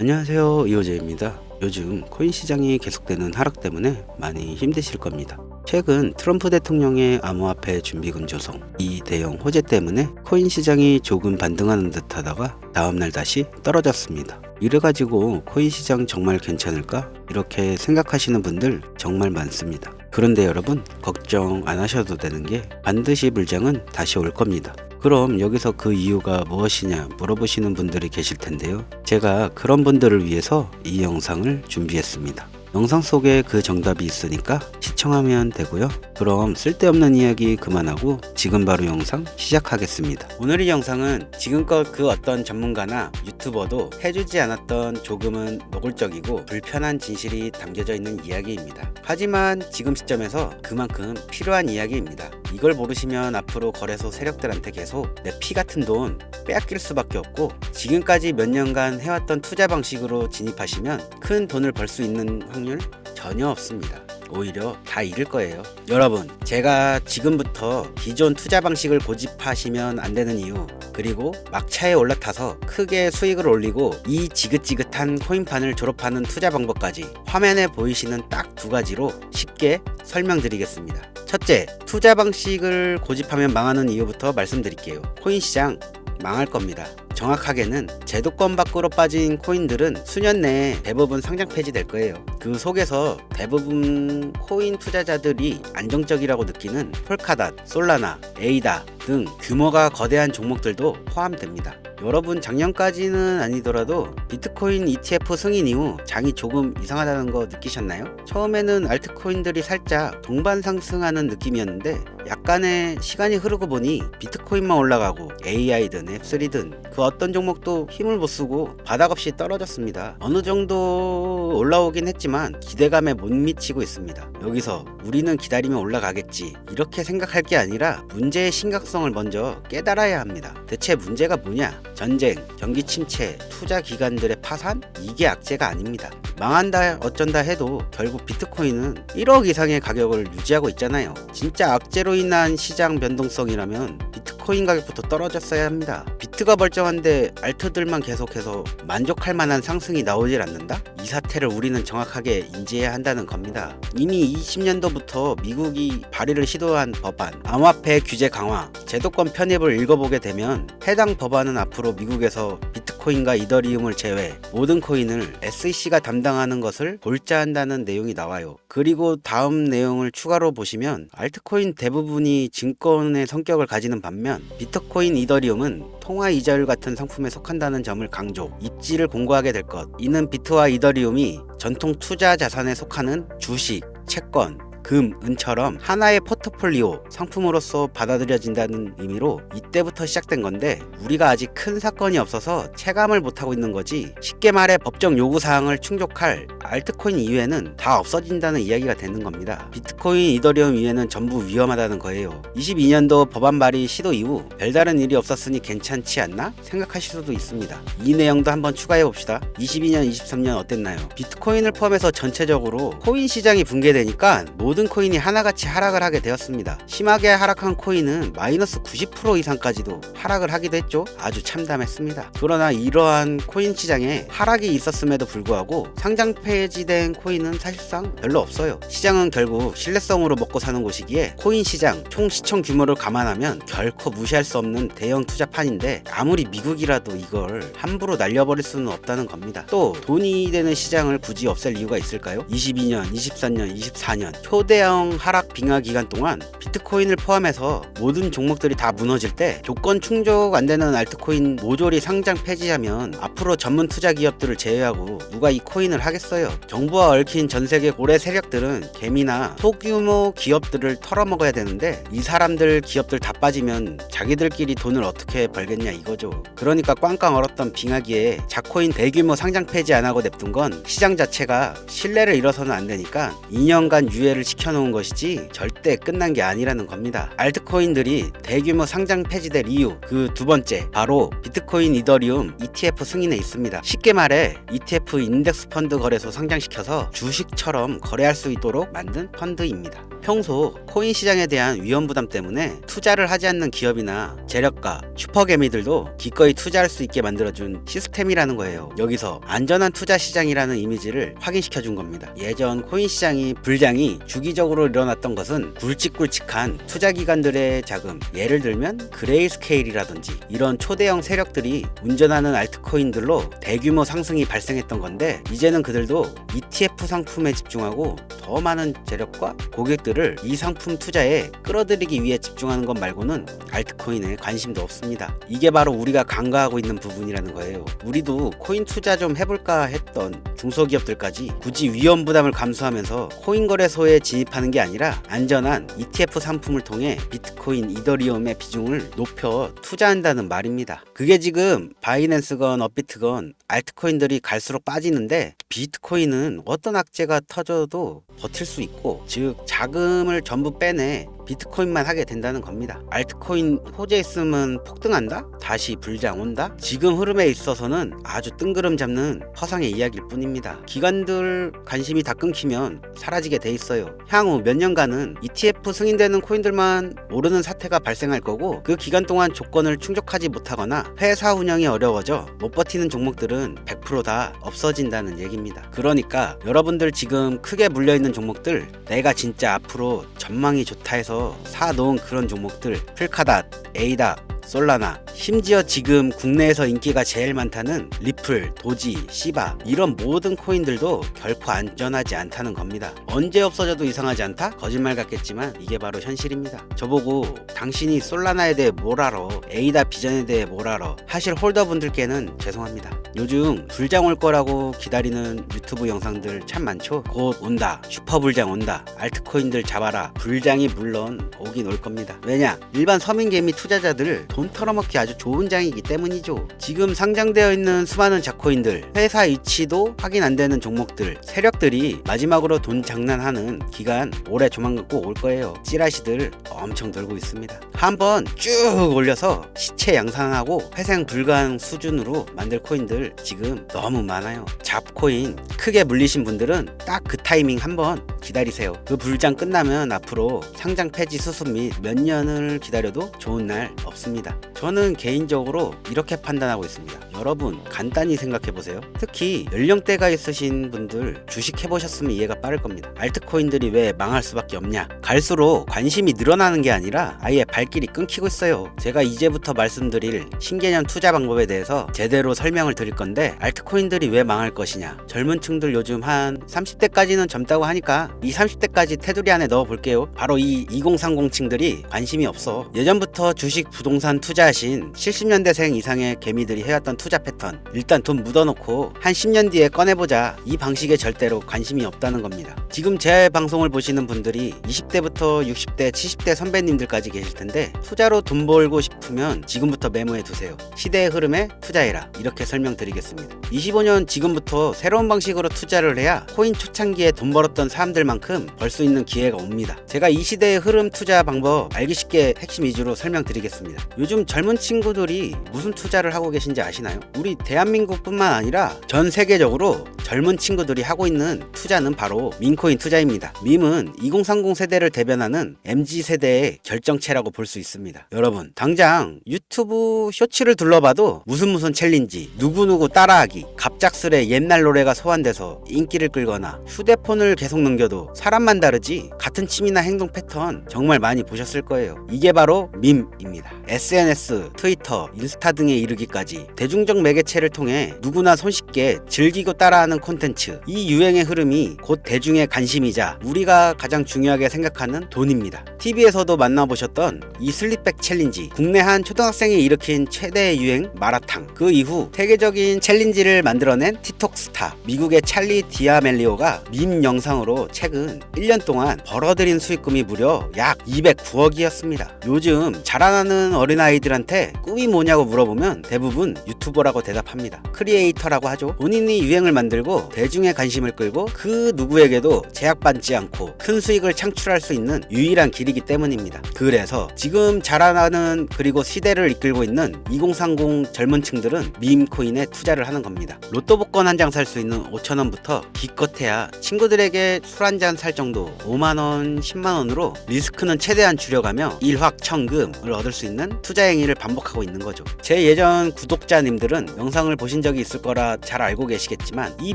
안녕하세요, 이호재입니다. 요즘 코인 시장이 계속되는 하락 때문에 많이 힘드실 겁니다. 최근 트럼프 대통령의 암호화폐 준비금 조성, 이 대형 호재 때문에 코인 시장이 조금 반등하는 듯 하다가 다음날 다시 떨어졌습니다. 이래가지고 코인 시장 정말 괜찮을까? 이렇게 생각하시는 분들 정말 많습니다. 그런데 여러분, 걱정 안 하셔도 되는 게 반드시 물량은 다시 올 겁니다. 그럼 여기서 그 이유가 무엇이냐 물어보시는 분들이 계실 텐데요. 제가 그런 분들을 위해서 이 영상을 준비했습니다. 영상 속에 그 정답이 있으니까 시청하면 되고요. 그럼 쓸데없는 이야기 그만하고 지금 바로 영상 시작하겠습니다. 오늘 이 영상은 지금껏 그 어떤 전문가나 유튜버도 해주지 않았던 조금은 노골적이고 불편한 진실이 담겨져 있는 이야기입니다. 하지만 지금 시점에서 그만큼 필요한 이야기입니다. 이걸 모르시면 앞으로 거래소 세력들한테 계속 내 피 같은 돈 빼앗길 수밖에 없고, 지금까지 몇 년간 해왔던 투자 방식으로 진입하시면 큰 돈을 벌 수 있는 확률 전혀 없습니다. 오히려 다 잃을 거예요. 여러분, 제가 지금부터 기존 투자 방식을 고집하시면 안 되는 이유, 그리고 막차에 올라타서 크게 수익을 올리고 이 지긋지긋한 코인판을 졸업하는 투자 방법까지 화면에 보이시는 딱 두 가지로 쉽게 설명드리겠습니다. 첫째, 투자 방식을 고집하면 망하는 이유부터 말씀드릴게요. 코인 시장 망할 겁니다. 정확하게는 제도권 밖으로 빠진 코인들은 수년 내에 대부분 상장 폐지될 거예요. 그 속에서 대부분 코인 투자자들이 안정적이라고 느끼는 폴카닷, 솔라나, 에이다 등 규모가 거대한 종목들도 포함됩니다. 여러분, 작년까지는 아니더라도 비트코인 ETF 승인 이후 장이 조금 이상하다는 거 느끼셨나요? 처음에는 알트코인들이 살짝 동반 상승하는 느낌이었는데 약간의 시간이 흐르고 보니 비트코인만 올라가고 AI든 앱3든 그 어떤 종목도 힘을 못 쓰고 바닥 없이 떨어졌습니다. 어느 정도 올라오긴 했지만 기대감에 못 미치고 있습니다. 여기서 우리는 기다리면 올라가겠지 이렇게 생각할 게 아니라 문제의 심각성을 먼저 깨달아야 합니다. 대체 문제가 뭐냐? 전쟁, 경기 침체, 투자 기관들의 파산? 이게 악재가 아닙니다. 망한다 어쩐다 해도 결국 비트코인은 1억 이상의 가격을 유지하고 있잖아요. 진짜 악재로 인한 시장 변동성이라면 비트코인 가격부터 떨어졌어야 합니다. 비트가 멀쩡한데 알트들만 계속해서 만족할 만한 상승이 나오질 않는다? 이 사태를 우리는 정확하게 인지해야 한다는 겁니다. 이미 20년도부터 미국이 발의를 시도한 법안, 암호화폐 규제 강화, 제도권 편입을 읽어보게 되면 해당 법안은 앞으로 미국에서 비트코인과 이더리움을 제외 모든 코인을 SEC가 담당하는 것을 골자한다는 내용이 나와요. 그리고 다음 내용을 추가로 보시면 알트코인 대부분이 증권의 성격을 가지는 반면 비트코인, 이더리움은 통화 이자율 같은 상품에 속한다는 점을 강조, 입지를 공고하게 될 것. 이는 비트와 이더리움이 전통 투자 자산에 속하는 주식, 채권, 금, 은처럼 하나의 포트폴리오 상품으로서 받아들여진다는 의미로 이때부터 시작된 건데, 우리가 아직 큰 사건이 없어서 체감을 못하고 있는 거지, 쉽게 말해 법정 요구사항을 충족할 알트코인 이외에는 다 없어진다는 이야기가 되는 겁니다. 비트코인, 이더리움 이외에는 전부 위험하다는 거예요. 22년도 법안 발의 시도 이후 별다른 일이 없었으니 괜찮지 않나 생각하실 수도 있습니다. 이 내용도 한번 추가해 봅시다. 22년, 23년 어땠나요? 비트코인을 포함해서 전체적으로 코인 시장이 붕괴되니까 모든 코인이 하나같이 하락을 하게 되었습니다. 심하게 하락한 코인은 마이너스 90% 이상까지도 하락을 하기도 했죠. 아주 참담했습니다. 그러나 이러한 코인 시장에 하락이 있었음에도 불구하고 상장 폐지된 코인은 사실상 별로 없어요. 시장은 결국 신뢰성으로 먹고 사는 곳이기에 코인 시장 총 시총 규모를 감안하면 결코 무시할 수 없는 대형 투자판인데, 아무리 미국이라도 이걸 함부로 날려버릴 수는 없다는 겁니다. 또 돈이 되는 시장을 굳이 없앨 이유가 있을까요? 22년, 23년, 24년 초대형 하락 빙하 기간 동안 비트코인을 포함해서 모든 종목들이 다 무너질 때 조건 충족 안 되는 알트코인 모조리 상장 폐지하면 앞으로 전문 투자 기업들을 제외하고 누가 이 코인을 하겠어요? 정부와 얽힌 전 세계 고래 세력들은 개미나 소규모 기업들을 털어먹어야 되는데, 이 사람들 기업들 다 빠지면 자기들끼리 돈을 어떻게 벌겠냐 이거죠. 그러니까 꽝꽝 얼었던 빙하기에 자코인 대규모 상장 폐지 안 하고 냅둔 건 시장 자체가 신뢰를 잃어서는 안 되니까 2년간 유예를 시켜놓은 것이지 절대 끝난 게 아니라는 겁니다. 알트코인들이 대규모 상장 폐지될 이유, 그 두 번째, 바로 비트코인, 이더리움 ETF 승인에 있습니다. 쉽게 말해 ETF 인덱스 펀드 거래소 상장시켜서 주식처럼 거래할 수 있도록 만든 펀드입니다. 평소 코인 시장에 대한 위험 부담 때문에 투자를 하지 않는 기업이나 재력가, 슈퍼개미들도 기꺼이 투자할 수 있게 만들어준 시스템이라는 거예요. 여기서 안전한 투자 시장이라는 이미지를 확인시켜 준 겁니다. 예전 코인 시장이 불장이 주기적으로 일어났던 것은 굵직굵직한 투자 기관들의 자금, 예를 들면 그레이스케일이라든지 이런 초대형 세력들이 운전하는 알트코인들로 대규모 상승이 발생했던 건데, 이제는 그들도 ETF 상품에 집중하고 더 많은 재력과 고객들을 이 상품 투자에 끌어들이기 위해 집중하는 것 말고는 알트코인에 관심도 없습니다. 이게 바로 우리가 간과하고 있는 부분이라는 거예요. 우리도 코인 투자 좀 해볼까 했던 중소기업들까지 굳이 위험 부담을 감수하면서 코인 거래소에 진입하는 게 아니라 안전한 ETF 상품을 통해 비트코인, 이더리움의 비중을 높여 투자한다는 말입니다. 그게 지금 바이낸스건 업비트건 알트코인들이 갈수록 빠지는데, 비트코인은 어떤 악재가 터져도 버틸 수 있고, 즉 자금을 전부 빼내 비트코인만 하게 된다는 겁니다. 알트코인 호재 있으면 폭등한다? 다시 불장 온다? 지금 흐름에 있어서는 아주 뜬구름 잡는 허상의 이야기일 뿐입니다. 기관들 관심이 다 끊기면 사라지게 돼 있어요. 향후 몇 년간은 ETF 승인되는 코인들만 오르는 사태가 발생할 거고, 그 기간 동안 조건을 충족하지 못하거나 회사 운영이 어려워져 못 버티는 종목들은 100% 없어진다는 얘기입니다. 그러니까 여러분들 지금 크게 물려있는 종목들, 내가 진짜 앞으로 전망이 좋다 해서 사놓은 그런 종목들, 풀카닷, 에이다, 솔라나, 심지어 지금 국내에서 인기가 제일 많다는 리플, 도지, 시바, 이런 모든 코인들도 결코 안전하지 않다는 겁니다. 언제 없어져도 이상하지 않다? 거짓말 같겠지만 이게 바로 현실입니다. 저보고 당신이 솔라나에 대해 뭘 알아, 에이다 비전에 대해 뭘 알아 하실 홀더분들께는 죄송합니다. 요즘 불장 올 거라고 기다리는 유튜브 영상들 참 많죠. 곧 온다, 슈퍼불장 온다, 알트코인들 잡아라. 불장이 물론 오긴 올 겁니다. 왜냐? 일반 서민개미 투자자들 돈 털어먹기 아주 좋은 장이기 때문이죠. 지금 상장되어 있는 수많은 자코인들, 회사 위치도 확인 안 되는 종목들, 세력들이 마지막으로 돈 장난하는 기간 올해 조만간 꼭 올 거예요. 찌라시들 엄청 돌고 있습니다. 한번 쭉 올려서 시체 양산하고 회생 불가능 수준으로 만들 코인들 지금 너무 많아요. 잡코인 크게 물리신 분들은 딱 그 타이밍 한번 기다리세요. 그 불장 끝나면 앞으로 상장 폐지 수습 및 몇 년을 기다려도 좋은 날 없습니다. 저는 개인적으로 이렇게 판단하고 있습니다. 여러분 간단히 생각해보세요. 특히 연령대가 있으신 분들 주식해보셨으면 이해가 빠를 겁니다. 알트코인들이 왜 망할 수밖에 없냐? 갈수록 관심이 늘어나는 게 아니라 아예 발길이 끊기고 있어요. 제가 이제부터 말씀드릴 신개념 투자 방법에 대해서 제대로 설명을 드릴 건데, 알트코인들이 왜 망할 것이냐? 젊은 층들 요즘 한 30대까지는 젊다고 하니까 이 30대까지 테두리 안에 넣어볼게요. 바로 이 2030 층들이 관심이 없어. 예전부터 주식, 부동산 투자하신 70년대생 이상의 개미들이 해왔던 투자 패턴, 일단 돈 묻어놓고 한 10년 뒤에 꺼내보자, 이 방식에 절대로 관심이 없다는 겁니다. 지금 제 방송을 보시는 분들이 20대부터 60대, 70대 선배님들까지 계실 텐데, 투자로 돈 벌고 싶으면 지금부터 메모해 두세요. 시대의 흐름에 투자해라, 이렇게 설명드리겠습니다. 25년 지금부터 새로운 방식으로 투자를 해야 코인 초창기에 돈 벌었던 사람들만큼 벌 수 있는 기회가 옵니다. 제가 이 시대의 흐름 투자 방법 알기 쉽게 핵심 위주로 설명드리겠습니다. 요즘 젊은 친구들이 무슨 투자를 하고 계신지 아시나요? 우리 대한민국뿐만 아니라 전 세계적으로 젊은 친구들이 하고 있는 투자는 바로 민코인 투자입니다. 밈은 2030 세대를 대변하는 MZ세대의 결정체라고 볼 수 있습니다. 여러분 당장 유튜브 쇼츠를 둘러봐도 무슨 챌린지, 누구누구 따라하기, 갑작스레 옛날 노래가 소환돼서 인기를 끌거나, 휴대폰을 계속 넘겨도 사람만 다르지 같은 취미나 행동 패턴 정말 많이 보셨을 거예요. 이게 바로 밈입니다. SNS, 트위터, 인스타 등에 이르기까지 대중적 매개체를 통해 누구나 손쉽게 즐기고 따라하는 콘텐츠, 이 유행의 흐름이 곧 대중의 관심이자 우리가 가장 중요하게 생각하는 돈입니다. TV에서도 만나보셨던 이 슬립백 챌린지, 국내 한 초등학생이 일으킨 최대의 유행 마라탕, 그 이후 세계적인 챌린지를 만들어낸 틱톡 스타 미국의 찰리 디아멜리오가 밈 영상으로 최근 1년 동안 벌어들인 수익금이 무려 약 209억이었습니다. 요즘 자라나는 어린아이들한테 꿈이 뭐냐고 물어보면 대부분 유튜버라고 대답합니다. 크리에이터라고 하죠. 본인이 유행을 만들고 끌고 대중의 관심을 끌고 그 누구에게도 제약받지 않고 큰 수익을 창출할 수 있는 유일한 길이기 때문입니다. 그래서 지금 자라나는 그리고 시대를 이끌고 있는 2030 젊은 층들은 밈코인에 투자를 하는 겁니다. 로또 복권 한 장 살 수 있는 5,000원부터 기껏해야 친구들에게 술 한 잔 살 정도 5만원, 10만원으로 리스크는 최대한 줄여가며 일확천금을 얻을 수 있는 투자 행위를 반복하고 있는 거죠. 제 예전 구독자님들은 영상을 보신 적이 있을 거라 잘 알고 계시겠지만 이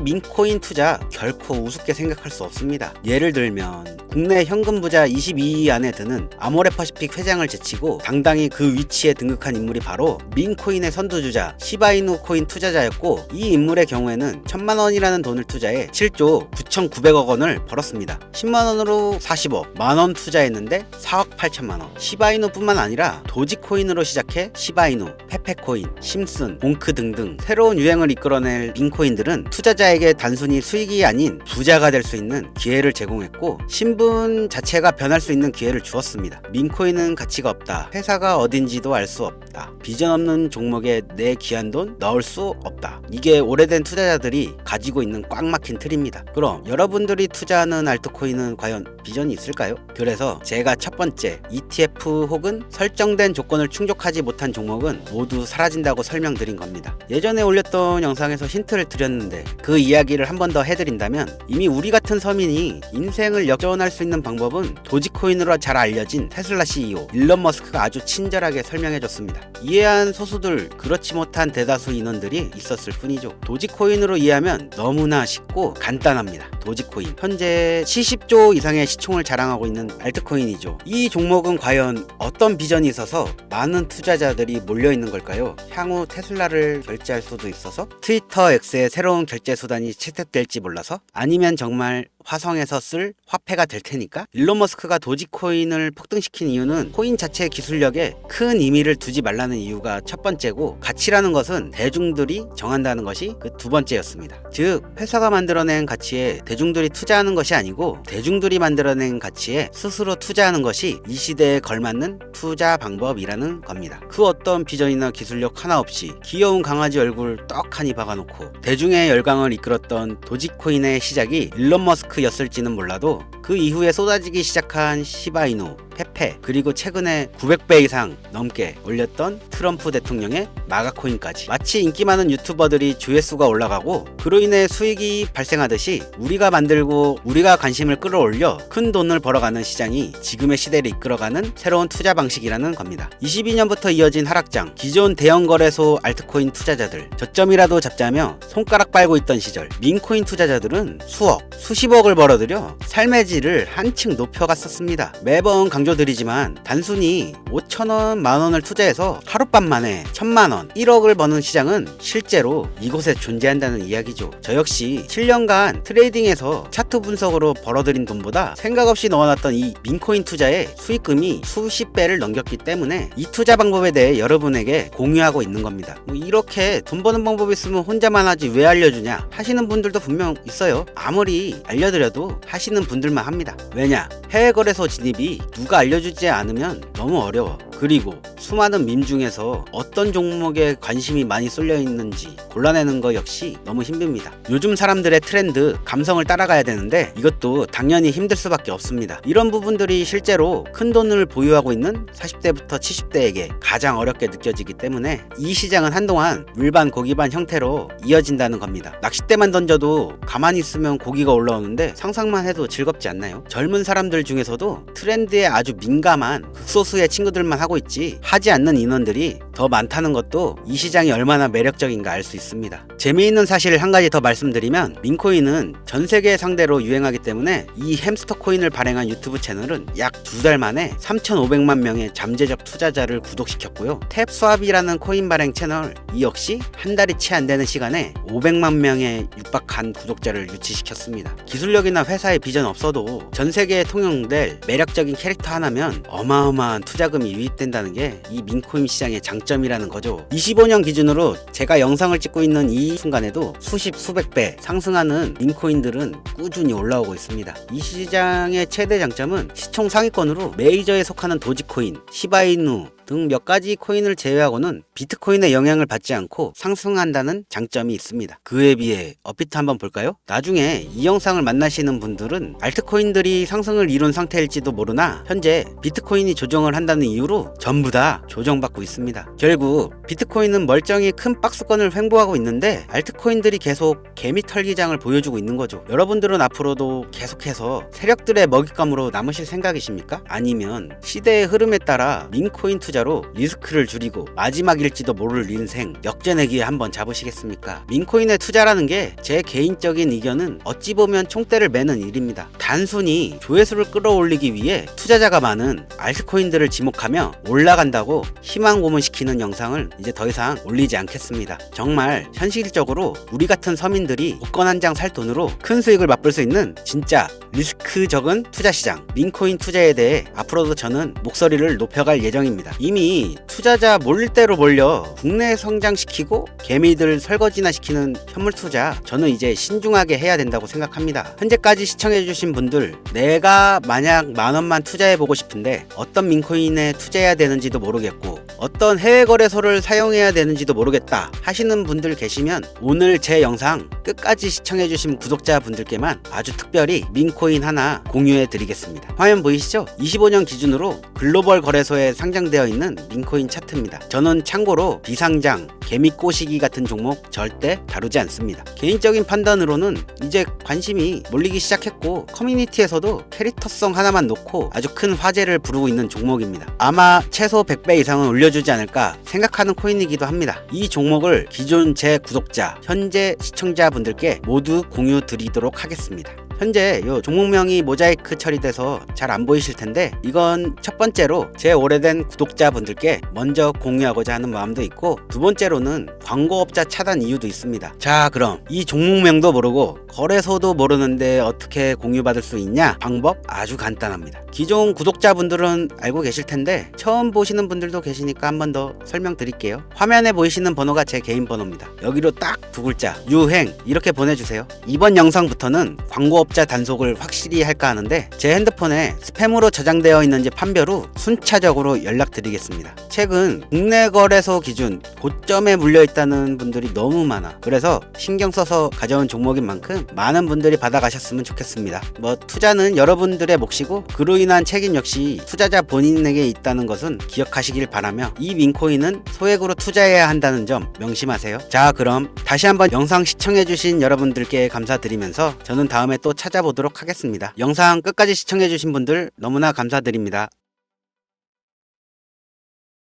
밈코인 투자 결코 우습게 생각할 수 없습니다. 예를 들면 국내 현금 부자 22위 안에 드는 아모레퍼시픽 회장을 제치고 당당히 그 위치에 등극한 인물이 바로 밈코인의 선두주자 시바이누 코인 투자자였고, 이 인물의 경우에는 1000만원이라는 돈을 투자해 7조 9,900억 원을 벌었습니다. 10만원으로 40억, 만원 투자했는데 4억 8천만원. 시바이누뿐만 아니라 도지코인으로 시작해 시바이누, 페페코인, 심슨, 봉크 등등 새로운 유행을 이끌어낼 밈코인들은 투자자에게 단순히 수익이 아닌 부자가 될 수 있는 기회를 제공했고, 신분 자체가 변할 수 있는 기회를 주었습니다. 밈코인은 가치가 없다. 회사가 어딘지도 알 수 없다. 비전 없는 종목에 내 귀한 돈 넣을 수 없다. 이게 오래된 투자자들이 가지고 있는 꽉 막힌 틀입니다. 그럼 여러분들이 투자하는 알트코인은 과연 비전이 있을까요? 그래서 제가 첫 번째 ETF 혹은 설정된 조건을 충족하지 못한 종목은 모두 사라진다고 설명드린 겁니다. 예전에 올렸던 영상에서 힌트를 드렸는데 그 이야기를 한 번 더 해드린다면, 이미 우리 같은 서민이 인생을 역전할 수 있는 방법은 도지코인으로 잘 알려진 테슬라 CEO 일론 머스크가 아주 친절하게 설명해줬습니다. 이해한 소수들, 그렇지 못한 대다수 인원들이 있었을 뿐이죠. 도지코인으로 이해하면 너무나 쉽고 간단합니다. 도지코인 현재 70조 이상의 시총을 자랑하고 있는 알트코인이죠. 이 종목은 과연 어떤 비전이 있어서 많은 투자자들이 몰려있는 걸까요? 향후 테슬라를 결제할 수도 있어서? 트위터 X의 새로운 결제 수단이 채택될지 몰라서? 아니면 정말 화성에서 쓸 화폐가 될 테니까? 일론 머스크가 도지코인을 폭등시킨 이유는 코인 자체의 기술력에 큰 의미를 두지 말라는 이유가 첫 번째고, 가치라는 것은 대중들이 정한다는 것이 그 두 번째였습니다. 즉, 회사가 만들어낸 가치에 대중들이 투자하는 것이 아니고 대중들이 만들어낸 가치에 스스로 투자하는 것이 이 시대에 걸맞는 투자 방법이라는 겁니다. 그 어떤 비전이나 기술력 하나 없이 귀여운 강아지 얼굴 떡하니 박아놓고 대중의 열광을 이끌었던 도지코인의 시작이 일론 머스크였을지는 몰라도 그 이후에 쏟아지기 시작한 시바이누, 페페, 그리고 최근에 900배 이상 넘게 올렸던 트럼프 대통령의 마가코인까지, 마치 인기 많은 유튜버들이 조회수가 올라가고 그로 인해 수익이 발생하듯이 우리가 만들고 우리가 관심을 끌어올려 큰 돈을 벌어가는 시장이 지금의 시대를 이끌어가는 새로운 투자 방식이라는 겁니다. 22년부터 이어진 하락장, 기존 대형 거래소 알트코인 투자자들 저점이라도 잡자며 손가락 빨고 있던 시절 밈코인 투자자들은 수억, 수십억을 벌어들여 삶의 질을 한층 높여갔었습니다. 매번 강조드리지만 단순히 5천원, 만원을 투자해서 하룻밤 만에 1000만원, 1억을 버는 시장은 실제로 이곳에 존재한다는 이야기죠. 저 역시 7년간 트레이딩에서 차트 분석으로 벌어들인 돈보다 생각 없이 넣어놨던 이 밈코인 투자의 수익금이 수십 배를 넘겼기 때문에 이 투자 방법에 대해 여러분에게 공유하고 있는 겁니다. 이렇게 돈 버는 방법이 있으면 혼자만 하지 왜 알려주냐 하시는 분들도 분명 있어요. 아무리 알려드려도 하시는 분들만 합니다. 왜냐? 해외 거래소 진입이 누가 알려주지 않으면 너무 어려워. 그리고 수많은 밈 중에서 어떤 종목에 관심이 많이 쏠려 있는지 골라내는 거 역시 너무 힘듭니다. 요즘 사람들의 트렌드, 감성을 따라가야 되는데 이것도 당연히 힘들 수밖에 없습니다. 이런 부분들이 실제로 큰 돈을 보유하고 있는 40대부터 70대에게 가장 어렵게 느껴지기 때문에 이 시장은 한동안 물반 고기반 형태로 이어진다는 겁니다. 낚싯대만 던져도 가만히 있으면 고기가 올라오는데 상상만 해도 즐겁지 않나요? 젊은 사람들 중에서도 트렌드에 아주 민감한 극소수의 친구들만 하고 있지 하지 않는 인원들이 더 많다는 것도 이 시장이 얼마나 매력적인가 알 수 있습니다. 재미있는 사실을 한 가지 더 말씀드리면, 밈코인은 전 세계 상대로 유행하기 때문에 이 햄스터 코인을 발행한 유튜브 채널은 약 2달 만에 3,500만 명의 잠재적 투자자를 구독시켰고요. 탭스왑이라는 코인 발행 채널 이 역시 한 달이 채 안 되는 시간에 500만 명의 육박한 구독자를 유치시켰습니다. 기술력이나 회사의 비전 없어도 전 세계에 통용될 매력적인 캐릭터 하나면 어마어마한 투자금이 유입된다는 게 이 밈코인 시장의 장점이라는 거죠. 25년 기준으로 제가 영상을 찍고 있는 이 순간에도 수십 수백 배 상승하는 밈코인들은 꾸준히 올라오고 있습니다. 이 시장의 최대 장점은 시총 상위권으로 메이저에 속하는 도지코인, 시바이누, 등 몇 가지 코인을 제외하고는 비트코인의 영향을 받지 않고 상승한다는 장점이 있습니다. 그에 비해 업비트 한번 볼까요? 나중에 이 영상을 만나시는 분들은 알트코인들이 상승을 이룬 상태일지도 모르나 현재 비트코인이 조정을 한다는 이유로 전부 다 조정받고 있습니다. 결국 비트코인은 멀쩡히 큰 박스권을 횡보하고 있는데 알트코인들이 계속 개미 털기장을 보여주고 있는 거죠. 여러분들은 앞으로도 계속해서 세력들의 먹잇감으로 남으실 생각이십니까? 아니면 시대의 흐름에 따라 밈코인 투자로 리스크를 줄이고 마지막일지도 모를 인생 역전내기에 한번 잡으시겠습니까? 밈코인에 투자라는 게 제 개인적인 의견은 어찌 보면 총대를 매는 일입니다. 단순히 조회수를 끌어올리기 위해 투자자가 많은 알트코인들을 지목하며 올라간다고 희망 고문시키는 영상을 이제 더 이상 올리지 않겠습니다. 정말 현실적으로 우리 같은 서민들이 복권 한 장 살 돈으로 큰 수익을 맛볼 수 있는 진짜 리스크 적은 투자 시장 밈코인 투자에 대해 앞으로도 저는 목소리를 높여갈 예정입니다. 이미 투자자 몰릴 대로 몰려 국내 성장시키고 개미들 설거지나 시키는 현물 투자 저는 이제 신중하게 해야 된다고 생각합니다. 현재까지 시청해주신 분들 내가 만약 10,000원만 투자해보고 싶은데 어떤 밈코인에 투자해야 되는지도 모르겠고 어떤 해외 거래소를 사용해야 되는지도 모르겠다 하시는 분들 계시면 오늘 제 영상 끝까지 시청해주신 구독자분들께만 아주 특별히 밈코인 하나 공유해 드리겠습니다. 화면 보이시죠? 25년 기준으로 글로벌 거래소에 상장되어 있는 밈코인 차트입니다. 저는 참고로 비상장, 개미 꼬시기 같은 종목 절대 다루지 않습니다. 개인적인 판단으로는 이제 관심이 몰리기 시작했고 커뮤니티에서도 캐릭터성 하나만 놓고 아주 큰 화제를 부르고 있는 종목입니다. 아마 최소 100배 이상은 올려주지 않을까 생각하는 코인이기도 합니다. 이 종목을 기존 제 구독자, 현재 시청자분들께 모두 공유 드리도록 하겠습니다. 현재 요 종목명이 모자이크 처리돼서 잘 안 보이실 텐데 이건 첫 번째로 제 오래된 구독자분들께 먼저 공유하고자 하는 마음도 있고 두 번째로는 광고업자 차단 이유도 있습니다. 자, 그럼 이 종목명도 모르고 거래소도 모르는데 어떻게 공유받을 수 있냐? 방법 아주 간단합니다. 기존 구독자분들은 알고 계실 텐데 처음 보시는 분들도 계시니까 한 번 더 설명드릴게요. 화면에 보이시는 번호가 제 개인 번호입니다. 여기로 딱 두 글자 유행 이렇게 보내주세요. 이번 영상부터는 광고업자 단속을 확실히 할까 하는데 제 핸드폰에 스팸으로 저장되어 있는지 판별 후 순차적으로 연락드리겠습니다. 최근 국내 거래소 기준 고점에 물려있다는 분들이 너무 많아. 그래서 신경 써서 가져온 종목인 만큼 많은 분들이 받아가셨으면 좋겠습니다. 투자는 여러분들의 몫이고 그로 인한 책임 역시 투자자 본인에게 있다는 것은 기억하시길 바라며 이 밈코인은 소액으로 투자해야 한다는 점 명심하세요. 자, 그럼 다시 한번 영상 시청해주신 여러분들께 감사드리면서 저는 다음에 또 찾아보도록 하겠습니다. 영상 끝까지 시청해주신 분들 너무나 감사드립니다.